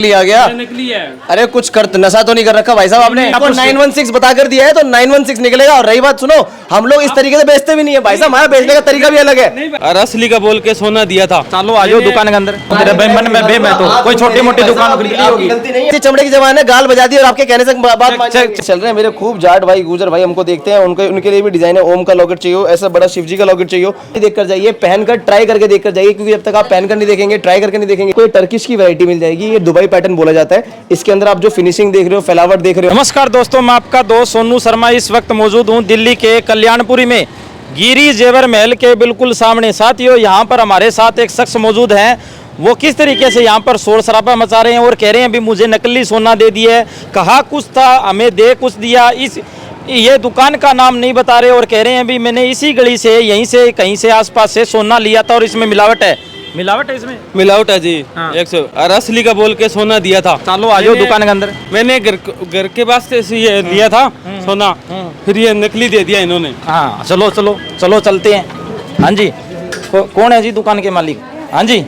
आ गया नकली है। अरे कुछ कर नशा तो नहीं कर रखा भाई साहब आपने? आपको 916 बता कर दिया है तो 916 निकलेगा। और रही बात सुनो, हम लोग इस तरीके से बेचते भी नहीं है भाई साहब, हमारा बेचने का तरीका भी अलग है। और असली का बोल के सोना दिया था। चलो आ जाओ दुकान के अंदर। मैं तो कोई छोटी मोटी दुकान खुली होगी। गलती नहीं है, चमड़े की जबान है, गाल बजा दी और आपके कहने से बात चल रहे हैं। मेरे खूब जाट भाई गुजर भाई हमको देखते हैं, उनके लिए भी डिजाइन है। ओम का लॉकेट चाहिए, ऐसा बड़ा शिव जी का लॉकेट चाहिए, देख कर जाइए, पहनकर ट्राई करके देख कर जाइए, क्योंकि जब तक आप पहनकर नहीं देखेंगे, ट्राई करके नहीं देखेंगे, कोई टर्किश की वैरायटी मिल जाएगी। ये दुबई पैटर्न बोला जाता है। इसके अंदर आप जो फिनिशिंग देख रहे हो, फैलावट देख रहे हो। नमस्कार दोस्तों, मैं आपका दोस्त सोनू शर्मा इस वक्त मौजूद हूं दिल्ली के कल्याणपुरी में, गिरी जेवर महल के बिल्कुल सामने। साथियों, यहां पर हमारे साथ एक शख्स मौजूद हैं। वो किस तरीके से यहां पर शोर शराबा मचा रहे हैं और कह रहे हैं अभी मुझे नकली सोना दे दिया है, कहा कुछ था हमें दे कुछ दिया। ये दुकान का नाम नहीं बता रहे और कह रहे हैं अभी मैंने इसी गली से, यहीं से, कहीं से आसपास से सोना लिया था और इसमें मिलावट है। मिलावट है इसमें? मिलावट है जी। हाँ। 100 और असली का बोल के सोना दिया था। चलो आ जाओ दुकान के अंदर। मैंने घर के वास्ते से ये दिया था सोना, फिर ये नकली दे दिया इन्होंने। हाँ चलो चलो चलो चलते हैं। हाँ जी, कौन है जी दुकान के मालिक? हाँ जी,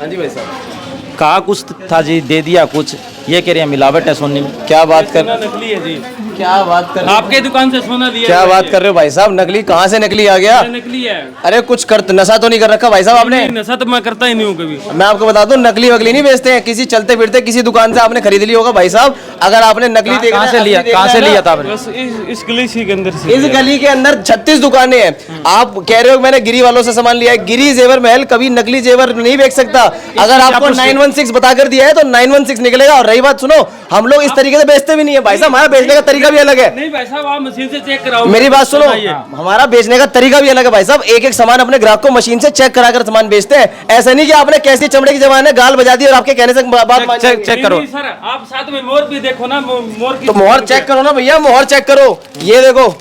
हाँ जी भाई साहब, कहा कुछ था जी, दे दिया कुछ, ये कह रहे हैं मिलावट है सोने में। क्या बात कर, नकली है जी। क्या बात कर, आपके दुकान से सोना दिया। क्या बात कर रहे हो भाई साहब? नकली कहाँ से नकली आ गया? नकली है। अरे कुछ कर नशा तो नहीं कर रखा भाई साहब आपने? नशा तो मैं करता ही नहीं हूँ कभी। मैं आपको बता दूं, नकली वकली नहीं बेचते हैं। किसी चलते फिरते किसी दुकान से आपने खरीद ली होगा भाई साहब। अगर आपने नकली देखना कहाँ है, से लिया, असली कहाँ देखना से है ना, लिया था आपने? बस इस गली सी के अंदर से। इस गली के अंदर 36 दुकानें हैं। आप कह रहे हो मैंने गिरी वालों से सामान लिया है। गिरी जेवर महल कभी नकली जेवर नहीं बेच सकता। अगर आपको 916 बता कर दिया है तो 916 निकलेगा। और रही बात सुनो, हम लोग इस तरीके से बेचते भी नहीं है भाई साहब, हमारा बेचने का तरीका भी अलग है। नहीं भाई साहब, आप मशीन से चेक कराओ। मेरी बात सुनो, हमारा बेचने का तरीका भी अलग है भाई साहब। एक एक सामान अपने ग्राहक को मशीन से चेक कराकर सामान बेचते हैं। ऐसा नहीं कि आपने कैसी चमड़े की जबान है, गाल बजा दी और आपके कहने से बात चेक करो। सर आप साथ में मोहर भी देखो ना, मोहर की तो मोहर चेक करो ना भैया, मोहर चेक करो। ये देखो,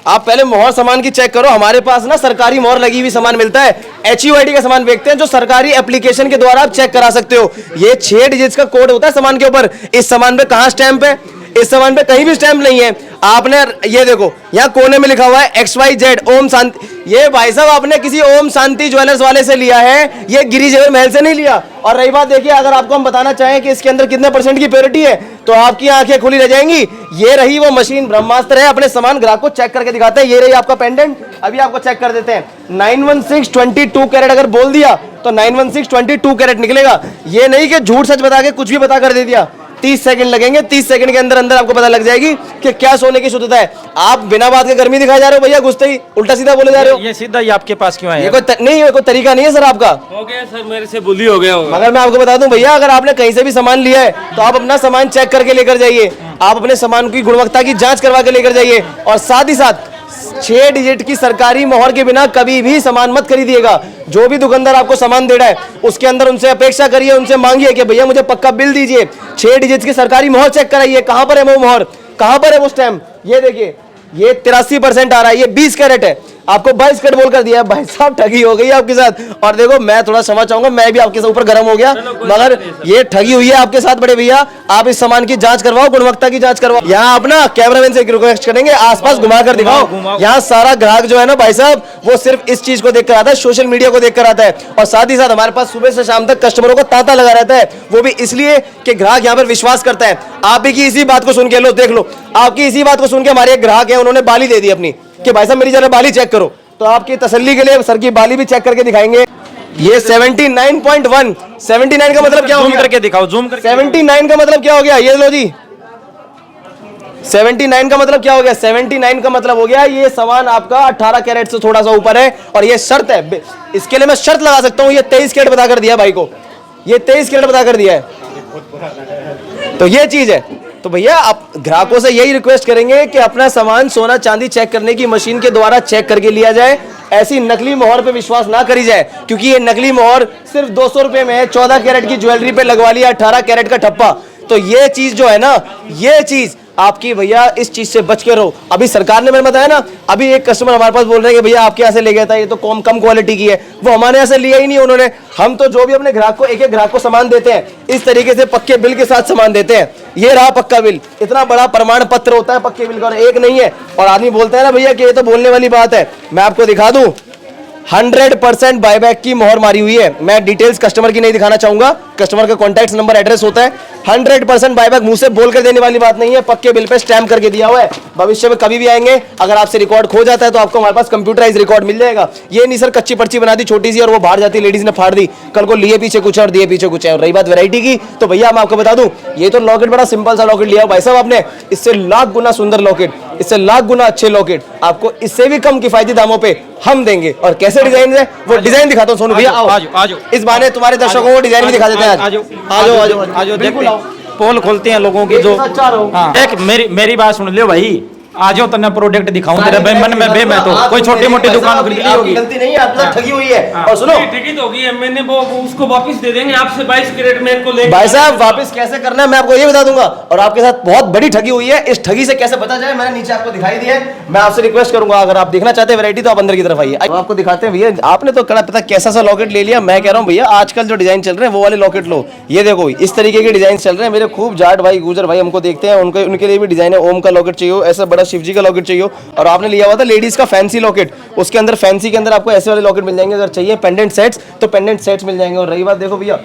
आप पहले मोहर सामान की चेक करो। हमारे पास ना सरकारी मोहर लगी हुई सामान मिलता है। HUID का सामान बेचते हैं जो सरकारी एप्लीकेशन के द्वारा आप चेक करा सकते हो। ये 6 डिजिट्स का कोड होता है सामान के ऊपर। इस सामान पे कहाँ स्टैंप है? इस सामान पे कहीं भी स्टैंप नहीं है। आपने ये देखो, यहाँ कोने में लिखा हुआ है XYZ ओम शांति। ये भाई साहब आपने किसी ओम शांति ज्वेलर्स वाले से लिया है, ये गिरी जेवर महल से नहीं लिया। और रही बात देखिए, अगर आपको हम बताना चाहें कि इसके अंदर कितने % की प्योरिटी है तो आपकी आंखें खुली रह जाएंगी। ये रही वो मशीन, ब्रह्मास्त्र है। अपने सामान ग्राहक को चेक करके दिखाते हैं। ये रही आपका पेंडेंट, अभी आपको चेक कर देते हैं। 916 22 कैरेट अगर बोल दिया तो 916 22 कैरेट निकलेगा। ये नहीं कि झूठ सच बता के कुछ भी बता कर दे दिया। 30 सेकंड लगेंगे, 30 सेकंड के अंदर अंदर आपको पता लग जाएगी कि क्या सोने की शुद्धता है। आप बिना बात के गर्मी दिखाई जा रहे हो भैया, घुसते ही उल्टा सीधा बोले जा रहे हो। ये सीधा ही आपके पास क्यों है? ये कोई तरीका नहीं है सर आपका। हो गया सर, मेरे से बोली हो गया होगा। मगर मैं आपको बता दूं भैया, अगर आपने कहीं से भी सामान लिया है तो आप अपना सामान चेक करके लेकर जाइए। आप अपने सामान की गुणवत्ता की जांच करवा के लेकर जाइए। और साथ ही साथ 6 डिजिट की सरकारी मोहर के बिना कभी भी सामान मत खरीदिएगा। जो भी दुकानदार आपको सामान दे रहा है उसके अंदर उनसे अपेक्षा करिए, उनसे मांगिए कि भैया मुझे पक्का बिल दीजिए, 6 डिजिट की सरकारी मोहर चेक कराइए। कहां पर है वो मोहर, कहां पर है वो स्टैम्प? ये देखिए, ये 83% आ रहा है, ये 20 कैरेट है। आपको 22 कैरेट बोलकर दिया है भाई साहब, ठगी हो गई आपके साथ। और देखो, मैं थोड़ा क्षमा चाहूंगा, मैं भी आपके ऊपर गर्म हो गया, मगर ये ठगी हुई है आपके साथ बड़े भैया। आप इस सामान की जांच करवाओ, गुणवत्ता की जांच करवाओ। यहाँ आप ना कैमरामैन से रिक्वेस्ट करेंगे, आसपास घुमा कर दिखाओ। यहाँ सारा ग्राहक जो है ना भाई साहब, वो सिर्फ इस चीज को देख कर आता है, सोशल मीडिया को देख कर आता है। और साथ ही साथ हमारे पास सुबह से शाम तक कस्टमरों को तांता लगा रहता है, वो भी इसलिए कि ग्राहक यहाँ पर विश्वास करता है। आप ही की इसी बात को सुन के, लो देख लो, आपकी इसी बात को सुन के हमारे एक ग्राहक है, उन्होंने बाली दे दी अपनी कि भाई साहब मेरी जरा बाली चेक करो। तो आपकी तसल्ली के लिए सर की बाली भी चेक करके दिखाएंगे। ये 79.1, 79 का मतलब क्या हो जूम गया? करके दिखाओ, जूम करके। 79 का मतलब क्या हो गया? ये लो जी, 79 का मतलब क्या हो गया? 79 का मतलब हो गया ये सामान आपका 18 कैरेट से थोड़ा सा ऊपर है। और ये शर्त है, इसके लिए मैं शर्त लगा सकता हूं, ये 23 कैरेट बता कर दिया भाई को, ये 23 कैरेट बता कर दिया है। तो ये चीज है। तो भैया आप ग्राहकों से यही रिक्वेस्ट करेंगे कि अपना सामान सोना चांदी चेक करने की मशीन के द्वारा चेक करके लिया जाए। ऐसी नकली मोहर पे विश्वास ना करी जाए, क्योंकि ये नकली मोहर सिर्फ 200 रुपए में है। 14 कैरेट की ज्वेलरी पे लगवा लिया 18 कैरेट का ठप्पा। तो ये चीज जो है ना, ये चीज आपकी भैया, इस चीज से बच के रहो। अभी सरकार ने मैंने बताया ना, अभी एक कस्टमर हमारे पास बोल रहे हैं कि भैया आपके यहाँ से ले गया था, ये तो कम क्वालिटी की है। वो हमारे यहाँ से लिया ही नहीं उन्होंने। हम तो जो भी अपने ग्राहक को, एक एक ग्राहक को सामान देते हैं, इस तरीके से पक्के बिल के साथ सामान देते हैं। ये रहा पक्का बिल, इतना बड़ा प्रमाण पत्र होता है पक्के बिल का, और एक नहीं है। और आदमी बोलता है ना भैया कि ये तो बोलने वाली बात है, मैं आपको दिखा दूं, 100% बायबैक की मोहर मारी हुई है। मैं डिटेल्स कस्टमर की नहीं दिखाना चाहूंगा, कस्टमर का कॉन्टैक्ट नंबर एड्रेस होता है। 100% बायबैक, मुंह से बोल कर देने वाली बात नहीं है, पक्के बिल पे स्टैम्प करके दिया हुआ है। भविष्य में कभी भी आएंगे, अगर आपसे रिकॉर्ड खो जाता है तो आपको हमारे पास कंप्यूटराइज रिकॉर्ड मिल जाएगा। ये नहीं सर कच्ची पर्ची बना दी छोटी सी और वो बाहर जाती लेडीज ने फाड़ दी, कल को लिए पीछे कुछ और दिए पीछे कुछ है। और रही बात वैरायटी की, तो भैया मैं आपको बता दूं, ये तो लॉकेट बड़ा सिंपल सा लॉकेट लिया भाई साहब आपने, इससे लाख गुना सुंदर लॉकेट, इससे लाख गुना अच्छे लॉकेट आपको इससे भी कम किफायती दामों पे हम देंगे। और कैसे डिजाइन है वो डिजाइन दिखाता हूँ सोनू भैया, आओ आजो इस बहाने तुम्हारे दर्शकों को डिजाइन भी दिखा देते हैं। आजो देखते हैं, पोल खोलते हैं लोगों की जो। हाँ, एक मेरी बात सुन लियो भाई, आजो तन्ने प्रोडक्ट दिखाऊं तेरे मन में बे, मैं तो कोई छोटी मोटी दुकान खरीद ली होगी, गलती नहीं है, आप लोग ठगी हुई है। और सुनो टिकट होगी, मैंने वो उसको वापस दे देंगे आपसे 22 कैरेट में को लेंगे। भाई साहब वापस कैसे करना है मैं आपको ये बता दूंगा, और आपके साथ बहुत बड़ी ठगी हुई है, इस ठगी से कैसे बचा जाए मैंने नीचे आपको दिखाई दिया है। मैं आपसे रिक्वेस्ट करूंगा, अगर आप देखना चाहते हैं वैरायटी तो आप अंदर की तरफ आइए, आपको दिखाते हैं। भैया आपने तो कड़ा पता कैसा सा लॉकेट ले लिया, मैं कह रहा हूँ भैया आजकल जो डिजाइन चल रहे हैं वो वाले लॉकेट लो। ये देखो इस तरीके के डिजाइन चल रहे हैं, मेरे खूब जाट भाई गुजर भाई हमको देखते हैं, उनके लिए भी डिजाइन है। ओम का लॉकेट चाहिए, ऐसा बड़ा शिव जी का लॉकेट चाहिए, और आपने लिया हुआ था लेडीज का फैंसी लॉकेट, उसके अंदर फैंसी के अंदर आपको ऐसे वाले लॉकेट मिल जाएंगे। अगर चाहिए पेंडेंट सेट्स तो पेंडेंट सेट्स मिल जाएंगे। और रही बात देखो भैया,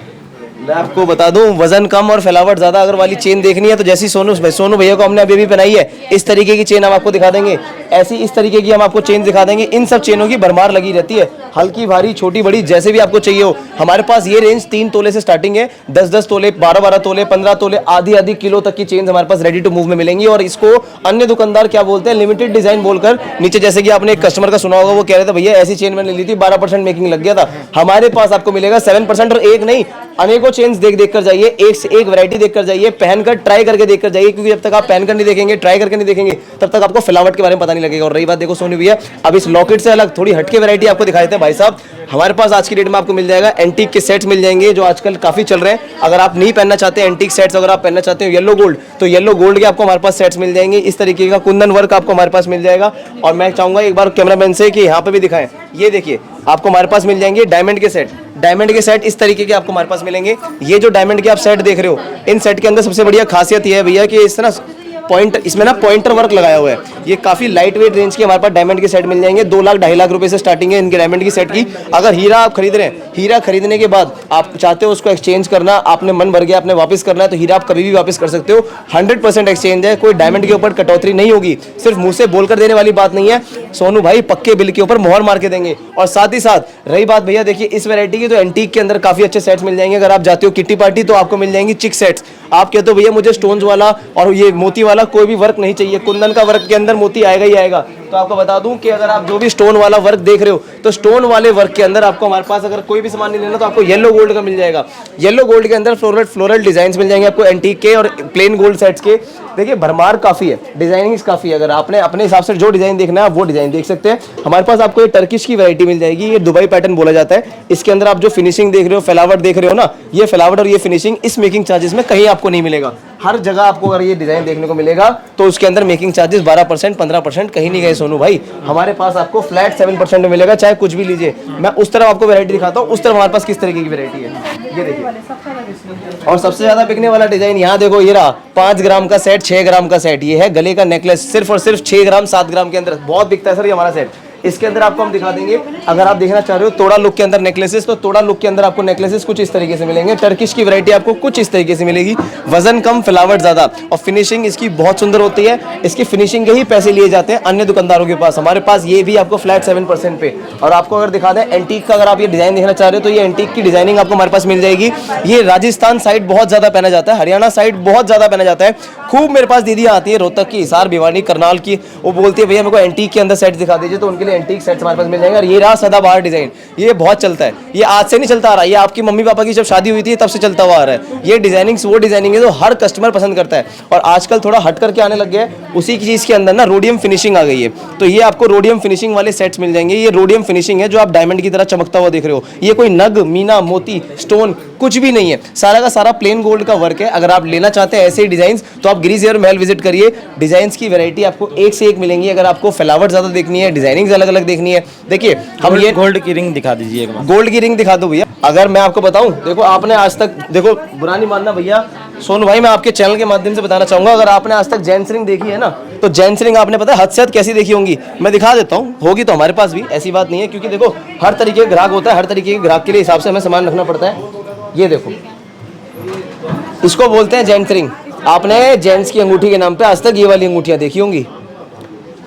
मैं आपको बता दूं, वजन कम और फैलावट ज्यादा अगर वाली चेन देखनी है तो जैसी सोनू भैया को हमने अभी भी पहनाई है, इस तरीके की चेन हम आपको दिखा देंगे, ऐसी इस तरीके की हम आपको चेन दिखा देंगे। इन सब चेनों की भरमार लगी रहती है, हल्की भारी छोटी बड़ी जैसे भी आपको चाहिए हो। हमारे पास ये रेंज 3 तोले से स्टार्टिंग है, 10-10 तोले, 12-12 तोले, 15 तोले, आधी किलो तक की चेन हमारे पास रेडी टू मूव में मिलेंगी। और इसको अन्य दुकानदार क्या बोलते हैं, लिमिटेड डिजाइन बोलकर नीचे, जैसे कि आपने एक कस्टमर का सुना होगा, वो कह रहे थे भैया ऐसी चेन मैंने ली थी 12% मेकिंग लग गया था। हमारे पास आपको मिलेगा 7% और एक नहीं अनेकों चेन्स देख कर जाइए, एक से एक वैरायटी देख कर जाइए, पहनकर ट्राई करके देख कर जाइए, क्योंकि जब तक आप पहनकर नहीं देखेंगे, ट्राई करके नहीं देखेंगे, तब तक आपको फिलावट के बारे में पता नहीं लगेगा। और रही बात देखो सोनू भैया, अब इस लॉकेट से अलग थोड़ी हटके वैरायटी आपको दिखाई देते हैं भाई साहब। हमारे पास आज की डेट में आपको मिल जाएगा एंटीक के सेट्स मिल जाएंगे, जो आजकल काफी चल रहे हैं। अगर आप नहीं पहनना चाहते एंटीक सेट्स, अगर आप पहनना चाहते हो येलो गोल्ड, तो येलो गोल्ड के आपको हमारे पास सेट्स मिल जाएंगे। इस तरीके का कुंदन वर्क आपको हमारे पास मिल जाएगा। और मैं चाहूंगा एक बार कैमरामैन से कि यहाँ पे भी दिखाएं, ये देखिए आपको हमारे पास मिल जाएंगे डायमंड के सेट। डायमंड के सेट इस तरीके के आपको हमारे पास मिलेंगे। ये जो डायमंड के आप सेट देख रहे हो, इन सेट के अंदर सबसे बढ़िया खासियत ये है भैया कि इस तरह पॉइंट, इसमें ना पॉइंटर वर्क लगाया हुआ है। ये काफी लाइट वेट रेंज के हमारे पास डायमंड के सेट मिल जाएंगे। 2 लाख 2.5 लाख रुपए से स्टार्टिंग है इनके डायमंड की सेट की। अगर हीरा आप खरीद रहे हैं, हीरा खरीदने के बाद आप चाहते हो उसको एक्सचेंज करना, आपने मन भर गया, आपने वापस करना है, तो हीरा आप कभी भी वापस कर सकते हो। 100% एक्सचेंज है, कोई डायमंड के ऊपर कटौती नहीं होगी। सिर्फ मुंह से बोलकर देने वाली बात नहीं है, सोनू भाई पक्के बिल के ऊपर मोहर मार के देंगे। और साथ ही साथ रही बात भैया देखिए इस वैरायटी की, तो एंटीक के अंदर काफी अच्छे सेट्स मिल जाएंगे। अगर आप जाते हो किट्टी पार्टी तो आपको मिल जाएंगी चिक सेट्स। आप कहते हो भैया मुझे स्टोन्स वाला और ये मोती वाला कोई भी वर्क नहीं चाहिए, कुंदन का वर्क के अंदर मोती आएगा ही आएगा, तो आपको बता दूं कि अगर आप जो भी स्टोन वाला वर्क देख रहे हो, तो स्टोन वाले वर्क के अंदर आपको हमारे पास अगर कोई भी सामान नहीं लेना तो आपको येलो गोल्ड का मिल जाएगा। येलो गोल्ड के अंदर फ्लोरल डिजाइन मिल जाएंगे आपको एंटीक के और प्लेन गोल्ड सेट्स के। देखिए भरमार काफी है, डिजाइनिंग काफी है। अगर आपने अपने हिसाब से जो डिजाइन देखना है आप वो डिजाइन देख सकते हैं। हमारे पास आपको ये टर्किश की वैरायटी मिल जाएगी, ये दुबई पैटर्न बोला जाता है। इसके अंदर आप जो फिनिशिंग देख रहे हो, फैलावट देख रहे हो ना, ये फैलावट और ये फिनिशिंग इस मेकिंग चार्जेस में कहीं आपको नहीं मिलेगा। हर जगह आपको अगर ये डिजाइन देखने को मिलेगा तो उसके अंदर मेकिंग चार्जेस 12% 15% कहीं नहीं गए सोनू भाई। हमारे पास आपको फ्लैट 7% में मिलेगा, चाहे कुछ भी लीजिए। मैं उस तरफ आपको वैरायटी दिखाता हूँ, उस तरफ हमारे पास किस तरीके की वैरायटी है ये देखिए। और सबसे ज्यादा बिकने वाला डिजाइन यहाँ देखो, ये रहा 5 ग्राम का सेट, 6 ग्राम का सेट। ये है गले का नेकलेस, सिर्फ और सिर्फ 6 ग्राम 7 ग्राम के अंदर बहुत बिकता है सर ये हमारा सेट। इसके अंदर आपको हम दिखा देंगे, अगर आप देखना चाह रहे हो तोड़ा लुक के अंदर नेकलेसेस, तो तोड़ा लुक के अंदर आपको नेकलेसेस कुछ इस तरीके से मिलेंगे। टर्किश की वैरायटी आपको कुछ इस तरीके से मिलेगी, वजन कम फिलावट ज्यादा और फिनिशिंग इसकी बहुत सुंदर होती है। इसकी फिनिशिंग के ही पैसे लिए जाते हैं अन्य दुकानदारों के पास। हमारे पास ये भी आपको फ्लैट 7% पे। और आपको अगर दिखा दें एंटीक का, अगर आप ये डिजाइन देखना चाह रहे हो तो ये एंटीक की डिजाइनिंग आपको हमारे पास मिल जाएगी। ये राजस्थान साइड बहुत ज्यादा पहना जाता है, हरियाणा साइड बहुत ज्यादा पहना जाता है। खूब मेरे पास दीदियां आती है रोहतक की, हिसार, भिवानी, करनाल की, वो बोलती है भैया मेरे को एंटीक के अंदर सेट दिखा दीजिए, तो उनके लिए एंटीक सेट्स हमारे पास मिल जाएंगे। और ये रहा सदाबहार डिजाइन, ये बहुत चलता है, ये आज से नहीं चलता आ रहा है, ये आपकी मम्मी पापा की जब शादी हुई थी तब से चलता हुआ आ रहा है। ये डिजाइनिंग वो डिजाइनिंग है जो हर कस्टमर पसंद करता है। और आजकल थोड़ा हट करके आने लग गया है, उसी की चीज के अंदर ना रोडियम फिनिशिंग आ गई है, तो ये आपको रोडियम फिनिशिंग वाले सेट्स मिल जाएंगे। ये रोडियम फिनिशिंग है जो आप डायमंड की तरह चमकता हुआ देख रहे हो। ये कोई नग, मीना, मोती, स्टोन कुछ भी नहीं है, सारा का सारा प्लेन गोल्ड का वर्क है। अगर आप लेना चाहते हैं ऐसे ही डिजाइन तो आप गिरी जेवर महल विजिट करिए। डिजाइन्स की वैरायटी आपको एक से एक मिलेंगी। अगर आपको फ्लावर ज्यादा देखनी है, डिजाइनिंग अलग अलग देखनी है, देखिए हम ये गोल्ड की रिंग दिखा दीजिए एक बार। गोल्ड की रिंग दिखा दो भैया। अगर मैं आपको बताऊं, देखो आपने आज तक, देखो बुरा नहीं मानना भैया, सोनू भाई मैं आपके चैनल के माध्यम से बताना चाहूंगा, अगर आपने आज तक जेंट्स रिंग देखी है ना, तो जेंट्स रिंग आपने पता है हद से हद कैसी देखी होंगी, मैं दिखा देता हूँ, होगी तो हमारे पास भी, ऐसी बात नहीं है, क्योंकि देखो हर तरीके का ग्राहक होता है, हर तरीके के ग्राहक के लिए हिसाब से हमें सामान रखना पड़ता है। ये देखो, इसको बोलते हैं जेंट्स रिंग। आपने जेंट्स की अंगूठी के नाम पे आज तक ये वाली अंगूठियां देखी होंगी,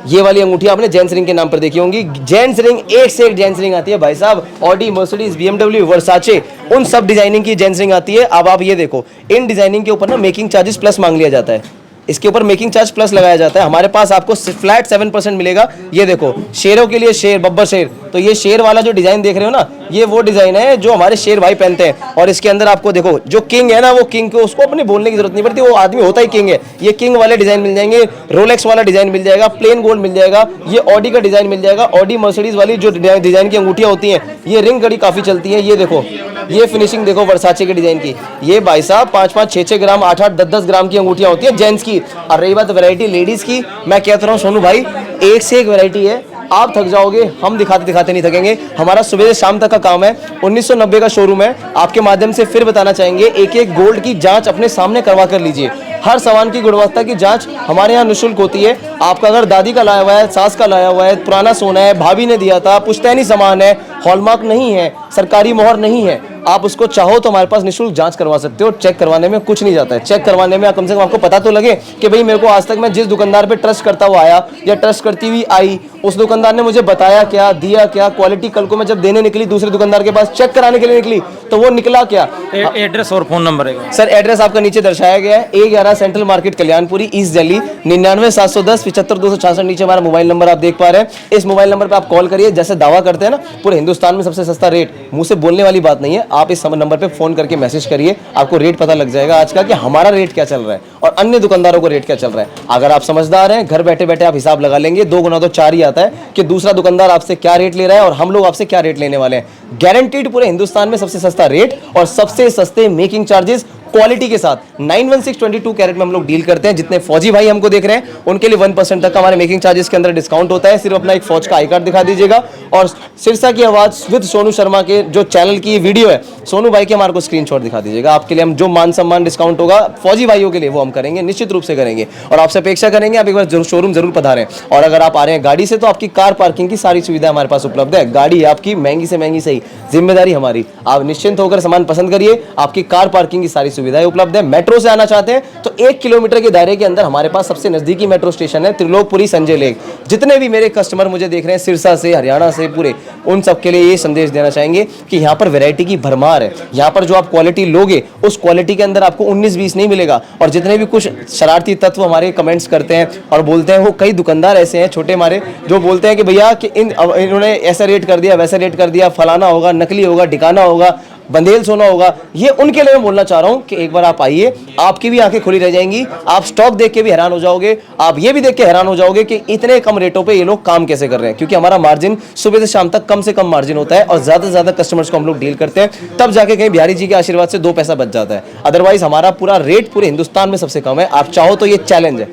ये वाली अंगूठी आपने जेंट्स रिंग के नाम पर देखी होंगी। जेंट्स रिंग एक से एक जेंट्स रिंग आती है भाई साहब, ऑडी, मर्सिडीज, BMW, वर्साचे, उन सब डिजाइनिंग की जेंट्स रिंग आती है। अब आप ये देखो, इन डिजाइनिंग के ऊपर ना मेकिंग चार्जेस प्लस मांग लिया जाता है, इसके ऊपर मेकिंग चार्ज प्लस लगाया जाता है। हमारे पास आपको फ्लैट 7% मिलेगा। ये देखो, शेरों के लिए शेर, बब्बर शेर, तो ये शेर वाला जो डिजाइन देख रहे हो ना, ये वो डिजाइन है जो हमारे शेर भाई पहनते हैं। और इसके अंदर आपको देखो जो किंग है ना, वो किंग को उसको अपने बोलने की जरूरत नहीं पड़ती, वो आदमी होता ही किंग है। ये किंग वाले डिजाइन मिल जाएंगे, रोलेक्स वाला डिजाइन मिल जाएगा, प्लेन गोल्ड मिल जाएगा, ये ऑडी का डिजाइन मिल जाएगा। ऑडी, मर्सिडीज वाली जो डिजाइन की अंगूठियां होती हैं, ये रिंग घड़ी काफी चलती है। ये देखो, ये फिनिशिंग देखो वर्साचे के डिजाइन की, ये भाई साहब 5-5, 6-6 ग्राम, 8-8, 10-10 ग्राम की अंगूठियां होती है जेंट्स की। और रही बात वैरायटी लेडीज की, मैं कहता रहा हूँ सोनू भाई, एक से एक वैरायटी है, आप थक जाओगे, हम दिखाते दिखाते नहीं थकेंगे। हमारा सुबह से शाम तक का काम है, 1990 का शोरूम है। आपके माध्यम से फिर बताना चाहेंगे, एक एक गोल्ड की जांच अपने सामने करवा कर लीजिए। हर सामान की गुणवत्ता की जांच हमारे यहाँ निःशुल्क होती है। आपका अगर दादी का लाया हुआ है, सास का लाया हुआ है, पुराना सोना है, भाभी ने दिया था, पुश्तैनी सामान है, हॉलमार्क नहीं है, सरकारी मोहर नहीं है, आप उसको चाहो तो हमारे पास निःशुल्क जांच करवा सकते हो। चेक करवाने में कुछ नहीं जाता है, चेक करवाने में कम से कम आपको पता तो लगे कि भाई मेरे को आज तक मैं जिस दुकानदार पे ट्रस्ट करता हुआ आया या ट्रस्ट करती हुई आई, उस दुकानदार ने मुझे बताया क्या, दिया क्या, क्वालिटी कल को मैं जब देने निकली दूसरे दुकानदार के पास चेक कराने के लिए निकली तो वो निकला क्या। एड्रेस और फोन नंबर है सर एड्रेस आपका नीचे दर्शाया गया है, A11 central market Kalyanpuri, east Delhi, 99-710-75-266। नीचे हमारा मोबाइल नंबर आप देख पा रहे हैं। इस मोबाइल नंबर पे आप कॉल करिए, जैसे दावा करते हैं ना पूरे हिंदुस्तान में सबसे सस्ता रेट, मुंह से बोलने वाली बात नहीं है, आप इस नंबर पे फोन करके मैसेज करिए, आपको रेट पता लग जाएगा आज का कि हमारा रेट क्या चल रहा है और अन्य दुकानदारों को रेट क्या चल रहा है। अगर आप समझदार हैं, घर बैठे बैठे आप हिसाब लगा लेंगे, 2 गुना तो 4 ही आता है कि दूसरा दुकानदार आपसे क्या रेट ले रहा है और हम लोग आपसे क्या रेट लेने वाले हैं। गारंटीड पूरे हिंदुस्तान में सबसे सस्ता रेट और सबसे सस्ते मेकिंग चार्जेस क्वालिटी के साथ। 91622 कैरेट में हम लोग डील करते हैं। जितने फौजी भाई हमको देख रहे हैं उनके लिए 1% तक हमारे मेकिंग चार्जेस के अंदर डिस्काउंट होता है। सिर्फ अपना एक फौज का आई कार्ड दिखा दीजिएगा और सिरसा की आवाज विद सोनू शर्मा के जो चैनल की वीडियो है, सोनू भाई के हमारे को स्क्रीनशॉट दिखा दीजिएगा। आपके लिए हम जो मान सम्मान डिस्काउंट होगा फौजी भाइयों के लिए वो हम करेंगे, निश्चित रूप से करेंगे। और आपसे अपेक्षा करेंगे आप एक बार शोरूम जरूर पधारें। और अगर आप आ रहे हैं गाड़ी से तो आपकी कार पार्किंग की सारी सुविधा हमारे पास उपलब्ध है। गाड़ी आपकी महंगी से महंगी सही, जिम्मेदारी हमारी। आप निश्चिंत होकर सामान पसंद करिए, आपकी कार पार्किंग की सारी सुविधाएं उपलब्ध है। मेट्रो से आना चाहते हैं तो 1 किलोमीटर के दायरे के अंदर हमारे पास सबसे नजदीकी मेट्रो स्टेशन है त्रिलोकपुरी संजय लेक। जितने भी मेरे कस्टमर मुझे देख रहे हैं सिरसा से, हरियाणा से, पूरे उन सब के लिए ये संदेश देना चाहेंगे कि यहाँ पर वैरायटी की भरमार है। यहाँ पर जो आप क्वालिटी लोगे उस क्वालिटी के अंदर आपको 19-20 नहीं मिलेगा। और जितने भी कुछ शरारती तत्व हमारे कमेंट्स करते हैं और बोलते हैं, वो कई दुकानदार ऐसे हैं छोटे मारे जो बोलते हैं कि भैया कि इन्होंने ऐसा रेट कर दिया, वैसा रेट कर दिया, फलाना होगा, नकली होगा, ठिकाना होगा, बंदेल सोना होगा। ये उनके लिए मैं बोलना चाह रहा हूं कि एक बार आप आइए, आपकी भी आंखें खुली रह जाएंगी। आप स्टॉक देख के भी हैरान हो जाओगे, आप ये भी देख के हैरान हो जाओगे कि इतने कम रेटों पे ये लोग काम कैसे कर रहे हैं। क्योंकि हमारा मार्जिन सुबह से शाम तक कम से कम मार्जिन होता है और ज्यादा से ज्यादा कस्टमर्स को हम लोग डील करते हैं, तब जाके कहीं बिहारी जी के आशीर्वाद से 2 पैसा बच जाता है। अदरवाइज हमारा पूरा रेट पूरे हिंदुस्तान में सबसे कम है। आप चाहो तो ये चैलेंज है।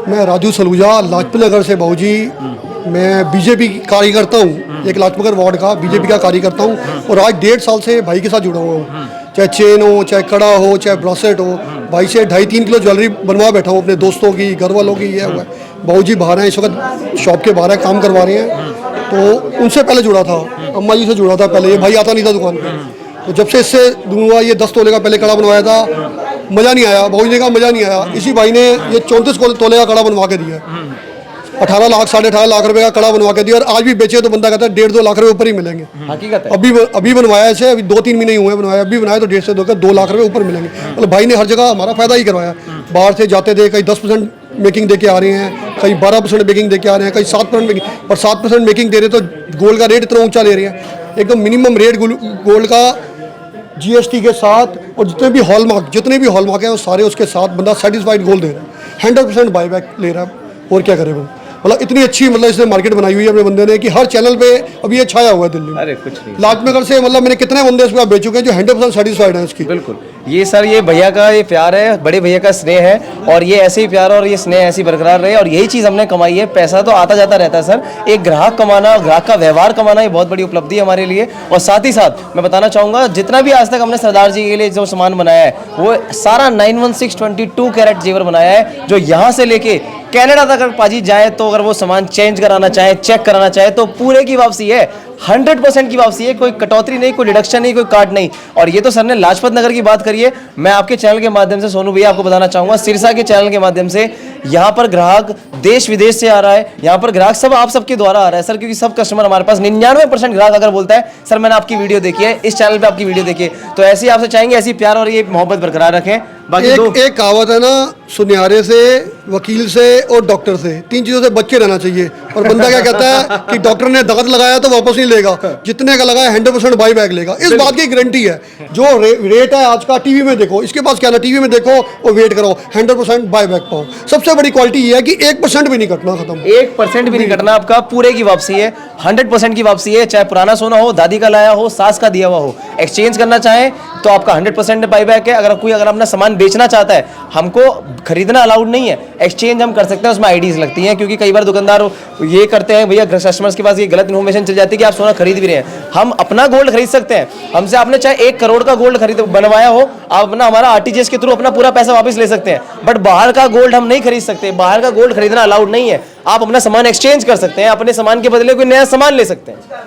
मैं राजू सलूजा, लाजपत नगर से। बाबूजी मैं बीजेपी कार्यकर्ता हूँ, एक लाजपत नगर वार्ड का बीजेपी का कार्यकर्ता हूँ और आज 1.5 साल से भाई के साथ जुड़ा हुआ हूँ। चाहे चेन हो, चाहे कड़ा हो, चाहे ब्रासलेट हो, भाई से 2.5-3 किलो ज्वेलरी बनवा बैठा हूँ अपने दोस्तों की, घर वालों की। ये हुआ है बाबूजी बाहर हैं इस वक्त, शॉप के बाहर काम करवा रहे हैं। तो उनसे पहले जुड़ा था, अम्मा जी से जुड़ा था पहले, ये भाई आता नहीं था दुकान पर। तो जब से इससे दूंगा, ये 10 तोले का पहले कड़ा बनवाया था, मज़ा नहीं आया। बाबूजी ने कहा मज़ा नहीं आया। इसी भाई ने ये 34 तोले का कड़ा बनवा के दिया, 18 लाख 18.5 लाख रुपए का कड़ा बनवा के दिया। और आज भी बेचे तो बंदा कहता है 1.5-2 लाख रुपए ऊपर ही मिलेंगे। हकीकत है। अभी बनवाया इसे, अभी 2-3 महीने हुए बनवाया, अभी बनाया तो 1.5 से 2 लाख रुपए ऊपर मिलेंगे। मतलब भाई ने हर जगह हमारा फायदा ही करवाया। बाहर से जाते थे, कहीं 10% मेकिंग दे के आ रहे हैं, कहीं 12% मेकिंग दे के आ रहे हैं, कहीं 7% मेकिंग, पर 7% मेकिंग दे रहे तो गोल्ड का रेट इतना ऊंचा ले रहे हैं। एकदम मिनिमम रेट गोल्ड का GST के साथ, और जितने भी हॉलमार्क हैं वो सारे उसके साथ बंदा सेटिस्फाइड गोल्ड दे रहा है। 100% बाईबैक ले रहा है। और क्या करे वो, मतलब इतनी अच्छी मतलब इसने मार्केट बनाई हुई है अपने बंदे ने कि हर चैनल पे अभी ये छाया हुआ है दिल्ली में। अरे कुछ नहीं, लाजनगर से मतलब मैंने कितने बंदे इसके बाद बेच चुके हैं जो 100% सेटिस्फाइड हैं इसकी। बिल्कुल। ये सर ये भैया का ये प्यार है, बड़े भैया का स्नेह है, और ये ऐसे ही प्यार और ये स्नेह ऐसे ही बरकरार रहे, और यही चीज़ हमने कमाई है। पैसा तो आता जाता रहता है सर, एक ग्राहक कमाना, ग्राहक का व्यवहार कमाना, ये बहुत बड़ी उपलब्धि है हमारे लिए। और साथ ही साथ मैं बताना चाहूँगा, जितना भी आज तक हमने सरदार जी के लिए जो सामान बनाया है वो सारा 91622 कैरेट जेवर बनाया है, जो यहाँ से लेके कनाडा तक अगर पाजी जाए तो अगर वो सामान चेंज कराना चाहे, चेक कराना चाहे तो पूरे की वापसी है, 100% की वापसी है, कोई कटौती नहीं, कोई डिडक्शन नहीं, कोई काट नहीं। और ये तो सर ने लाजपत नगर की बात करी है। मैं आपके चैनल के माध्यम से सोनू भैया आपको बताना चाहूंगा, सिरसा के चैनल के माध्यम से यहाँ पर ग्राहक देश विदेश से आ रहा है, यहाँ पर ग्राहक सब आप सबके द्वारा आ रहा है सर, क्योंकि सब कस्टमर हमारे पास 99% ग्राहक अगर बोलता है सर मैंने आपकी वीडियो देखी है, इस चैनल पे आपकी वीडियो देखी है, तो ऐसे ही आपसे चाहेंगे ऐसी प्यार और ये मोहब्बत बरकरार रखें। बाकी एक कहावत है ना, सुनियारे से, वकील से और डॉक्टर से, 3 चीजों से बच के रहना चाहिए। और बंदा क्या कहता है कि डॉक्टर ने दगत लगाया तो वापस नहीं लेगा, जितने का लगाया 100% बाई बैक लेगा, इस बात की गारंटी है। जो रेट है आज का टीवी में देखो, इसके पास क्या ना, टीवी में देखो और वेट करो, 100% बाई बैक पाओ। सबसे बड़ी क्वालिटी ये है कि 1% भी नहीं कटना, खत्म, 1% भी नहीं कटना आपका, पूरे की वापसी है, 100% की वापसी है। चाहे पुराना सोना हो, दादी का लाया हो, सास का दिया हुआ हो, एक्सचेंज करना चाहे तो आपका 100% बाईबैक है। अगर अपना सामान बेचना चाहता है, हमको खरीदना अलाउड नहीं है, एक्सचेंज हम कर सकते हैं, उसमें आईडीज लगती हैं, क्योंकि कई बार दुकानदार ये करते हैं भैया, कस्टमर्स के पास ये गलत इन्फॉर्मेशन चल जाती है कि आप सोना खरीद भी रहे हैं। हम अपना गोल्ड खरीद सकते हैं, हमसे आपने चाहे 1 करोड़ का गोल्ड खरीद बनवाया हो, आप अपना हमारा आरटीजीएस के थ्रू अपना पूरा पैसा वापस ले सकते हैं, बट बाहर का गोल्ड हम नहीं खरीद सकते, बाहर का गोल्ड खरीदना अलाउड नहीं है। आप अपना सामान एक्सचेंज कर सकते हैं, अपने सामान के बदले कोई नया सामान ले सकते हैं।